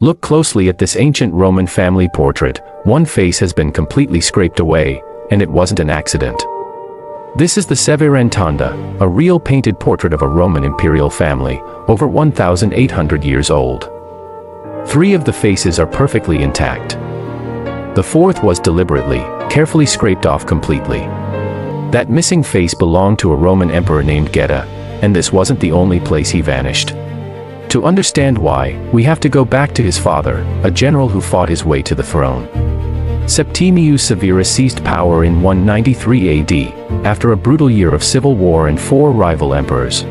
Look closely at this ancient Roman family portrait. One face has been completely scraped away, and it wasn't an accident. This is the Severantonda, a real painted portrait of a Roman imperial family, over 1,800 years old. 3 of the faces are perfectly intact. The 4th was deliberately, carefully scraped off completely. That missing face belonged to a Roman emperor named Geta, and this wasn't the only place he vanished. To understand why, we have to go back to his father, a general who fought his way to the throne. Septimius Severus seized power in 193 AD, after a brutal year of civil war and 4 rival emperors.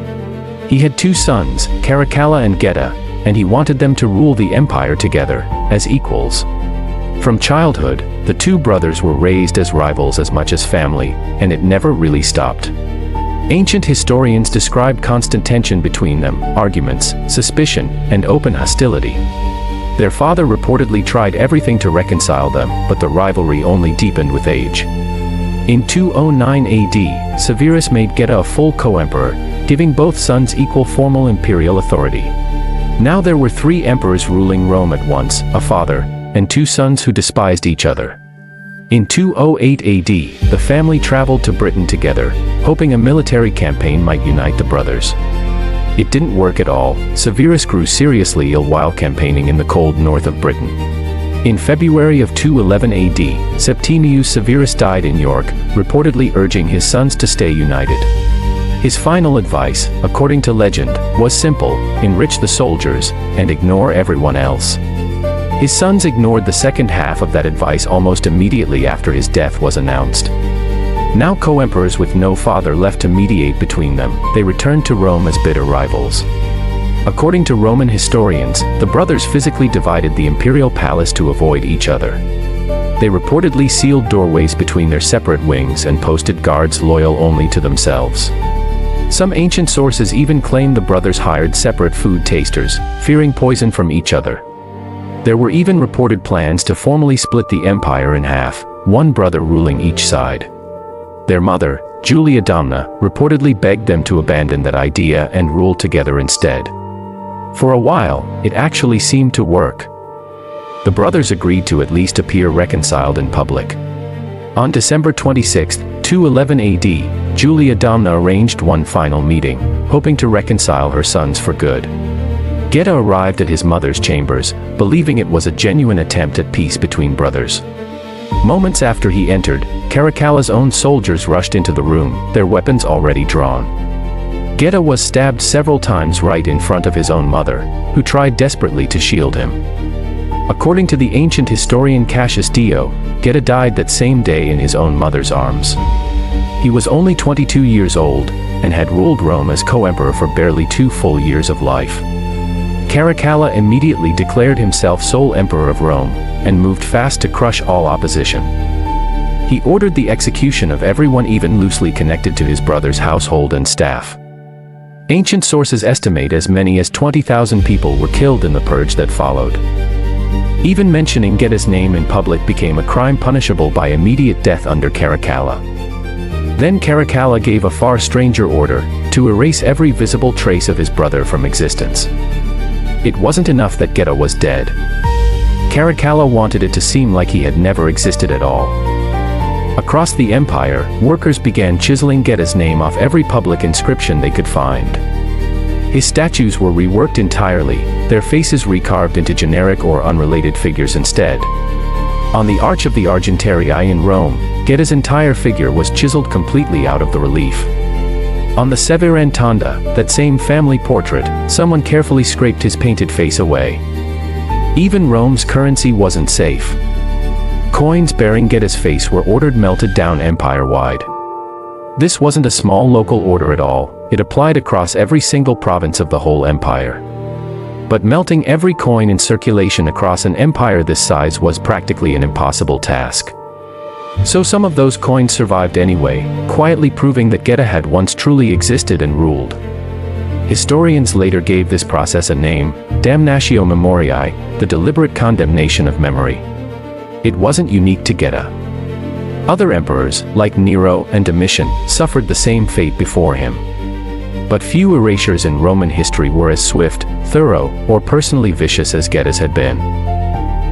He had 2 sons, Caracalla and Geta, and he wanted them to rule the empire together, as equals. From childhood, the 2 brothers were raised as rivals as much as family, and it never really stopped. Ancient historians describe constant tension between them, arguments, suspicion, and open hostility. Their father reportedly tried everything to reconcile them, but the rivalry only deepened with age. In 209 AD, Severus made Geta a full co-emperor, giving both sons equal formal imperial authority. Now there were 3 emperors ruling Rome at once, a father, and 2 sons who despised each other. In 208 AD, the family traveled to Britain together, hoping a military campaign might unite the brothers. It didn't work at all. Severus grew seriously ill while campaigning in the cold north of Britain. In February of 211 AD, Septimius Severus died in York, reportedly urging his sons to stay united. His final advice, according to legend, was simple: enrich the soldiers, and ignore everyone else. His sons ignored the second half of that advice almost immediately after his death was announced. Now co-emperors with no father left to mediate between them, they returned to Rome as bitter rivals. According to Roman historians, the brothers physically divided the imperial palace to avoid each other. They reportedly sealed doorways between their separate wings and posted guards loyal only to themselves. Some ancient sources even claim the brothers hired separate food tasters, fearing poison from each other. There were even reported plans to formally split the empire in half, one brother ruling each side. Their mother, Julia Domna, reportedly begged them to abandon that idea and rule together instead. For a while, it actually seemed to work. The brothers agreed to at least appear reconciled in public. On December 26, 211 AD, Julia Domna arranged one final meeting, hoping to reconcile her sons for good. Geta arrived at his mother's chambers, believing it was a genuine attempt at peace between brothers. Moments after he entered, Caracalla's own soldiers rushed into the room, their weapons already drawn. Geta was stabbed several times right in front of his own mother, who tried desperately to shield him. According to the ancient historian Cassius Dio, Geta died that same day in his own mother's arms. He was only 22 years old, and had ruled Rome as co-emperor for barely 2 full years of life. Caracalla immediately declared himself sole emperor of Rome, and moved fast to crush all opposition. He ordered the execution of everyone even loosely connected to his brother's household and staff. Ancient sources estimate as many as 20,000 people were killed in the purge that followed. Even mentioning Geta's name in public became a crime punishable by immediate death under Caracalla. Then Caracalla gave a far stranger order, to erase every visible trace of his brother from existence. It wasn't enough that Geta was dead. Caracalla wanted it to seem like he had never existed at all. Across the empire, workers began chiseling Geta's name off every public inscription they could find. His statues were reworked entirely, their faces recarved into generic or unrelated figures instead. On the Arch of the Argentarii in Rome, Geta's entire figure was chiseled completely out of the relief. On the Severantonda, that same family portrait, someone carefully scraped his painted face away. Even Rome's currency wasn't safe. Coins bearing Geta's face were ordered melted down empire-wide. This wasn't a small local order at all, it applied across every single province of the whole empire. But melting every coin in circulation across an empire this size was practically an impossible task. So some of those coins survived anyway, quietly proving that Geta had once truly existed and ruled. Historians later gave this process a name, damnatio memoriae, the deliberate condemnation of memory. It wasn't unique to Geta. Other emperors, like Nero and Domitian, suffered the same fate before him. But few erasures in Roman history were as swift, thorough, or personally vicious as Geta's had been.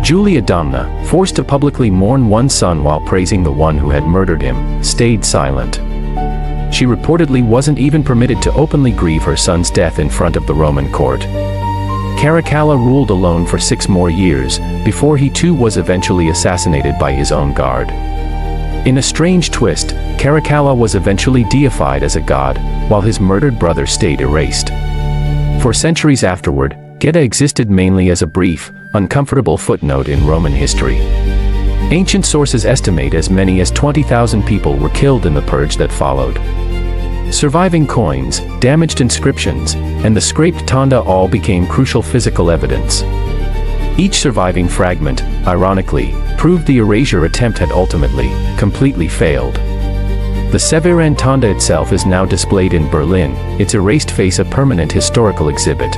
Julia Domna, forced to publicly mourn one son while praising the one who had murdered him, stayed silent. She reportedly wasn't even permitted to openly grieve her son's death in front of the Roman court. Caracalla ruled alone for 6 more years, before he too was eventually assassinated by his own guard. In a strange twist, Caracalla was eventually deified as a god, while his murdered brother stayed erased. For centuries afterward, Geta existed mainly as a brief, uncomfortable footnote in Roman history. Ancient sources estimate as many as 20,000 people were killed in the purge that followed. Surviving coins, damaged inscriptions, and the scraped tonda all became crucial physical evidence. Each surviving fragment, ironically, proved the erasure attempt had ultimately, completely failed. The Severan tonda itself is now displayed in Berlin, its erased face a permanent historical exhibit.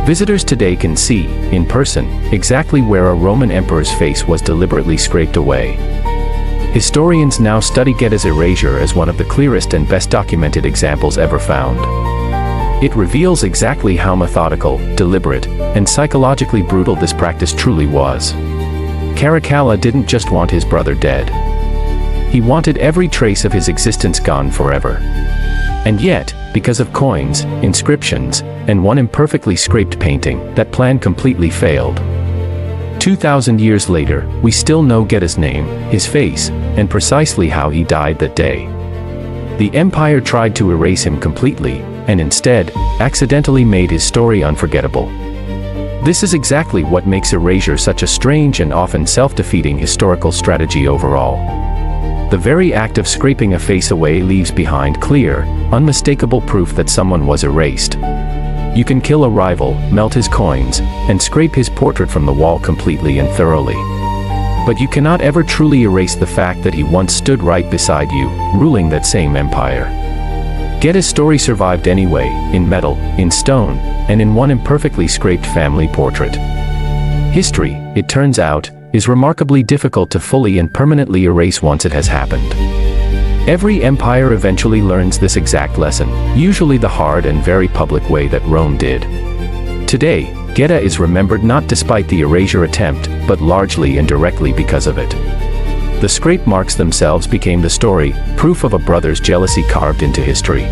Visitors today can see, in person, exactly where a Roman emperor's face was deliberately scraped away. Historians now study Geta's erasure as one of the clearest and best documented examples ever found. It reveals exactly how methodical, deliberate, and psychologically brutal this practice truly was. Caracalla didn't just want his brother dead. He wanted every trace of his existence gone forever. And yet, because of coins, inscriptions, and one imperfectly scraped painting, that plan completely failed. 2,000 years later, we still know Geta's name, his face, and precisely how he died that day. The empire tried to erase him completely, and instead, accidentally made his story unforgettable. This is exactly what makes erasure such a strange and often self-defeating historical strategy overall. The very act of scraping a face away leaves behind clear, unmistakable proof that someone was erased. You can kill a rival, melt his coins, and scrape his portrait from the wall completely and thoroughly. But you cannot ever truly erase the fact that he once stood right beside you, ruling that same empire. Geta's story survived anyway, in metal, in stone, and in one imperfectly scraped family portrait. History, it turns out, is remarkably difficult to fully and permanently erase once it has happened. Every empire eventually learns this exact lesson, usually the hard and very public way that Rome did. Today, Geta is remembered not despite the erasure attempt, but largely and directly because of it. The scrape marks themselves became the story, proof of a brother's jealousy carved into history.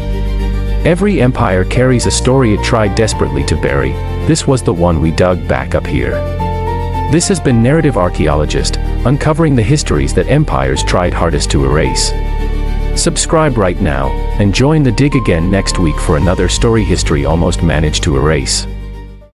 Every empire carries a story it tried desperately to bury. This was the one we dug back up here. This has been Narrative Archaeologist, uncovering the histories that empires tried hardest to erase. Subscribe right now, and join the dig again next week for another story history almost managed to erase.